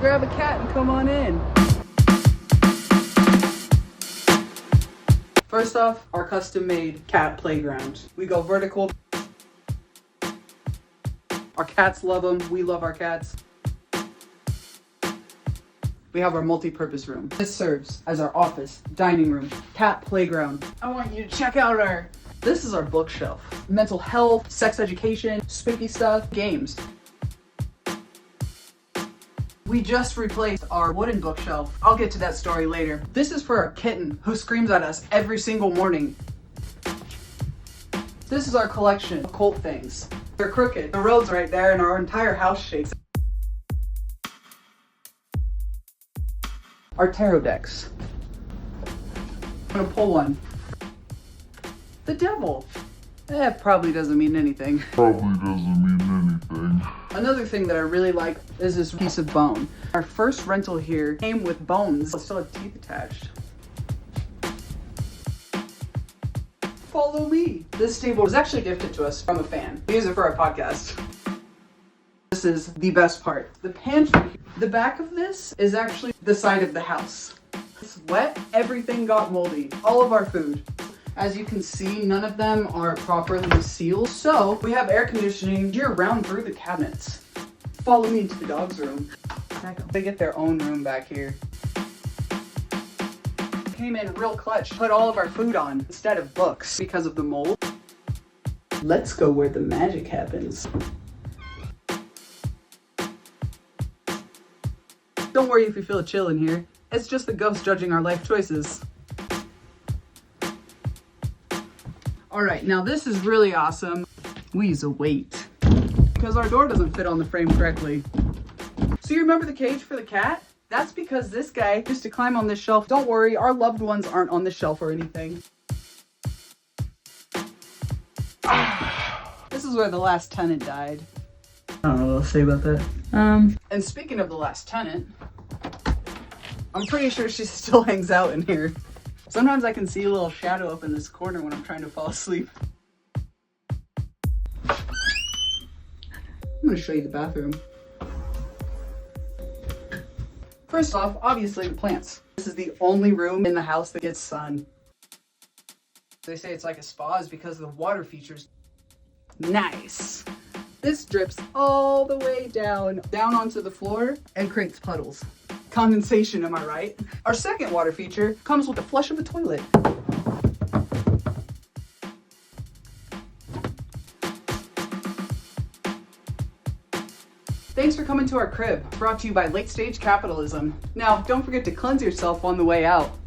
grab a cat and come on in. First off, our custom-made cat playground. We go vertical. Our cats love them. We love our cats. We have our multi-purpose room. This serves as our office, dining room, cat playground. I want you to check out this is our bookshelf. Mental health, sex education, spooky stuff, games. We just replaced our wooden bookshelf. I'll get to that story later. This is for our kitten who screams at us every single morning. This is our collection of occult things. They're crooked. The road's right there and our entire house shakes. Our tarot decks. I'm gonna pull one. The devil. That probably doesn't mean anything. Another thing that I really like is this piece of bone. Our first rental here came with bones. It still had teeth attached. Follow me. This table was actually gifted to us from a fan. We use it for our podcast. This is the best part. The pantry. The back of this is actually the side of the house. It's wet. Everything got moldy. All of our food. As you can see, none of them are properly sealed, so we have air conditioning year-round through the cabinets. Follow me to the dog's room. They get their own room back here. Came in real clutch, put all of our food on instead of books because of the mold. Let's go where the magic happens. Don't worry if you feel a chill in here. It's just the ghost judging our life choices. Alright, now this is really awesome. We use a weight because our door doesn't fit on the frame correctly. So you remember the cage for the cat? That's because this guy used to climb on this shelf. Don't worry, our loved ones aren't on the shelf or anything. This is where the last tenant died. I don't know what to say about that. And speaking of the last tenant, I'm pretty sure she still hangs out in here. Sometimes I can see a little shadow up in this corner when I'm trying to fall asleep. I'm gonna show you the bathroom. First off, obviously the plants. This is the only room in the house that gets sun. They say it's like a spa is because of the water features. Nice. This drips all the way down onto the floor and creates puddles. Condensation, am I right? Our second water feature comes with the flush of the toilet. Thanks for coming to our crib, brought to you by Late Stage Capitalism. Now, don't forget to cleanse yourself on the way out.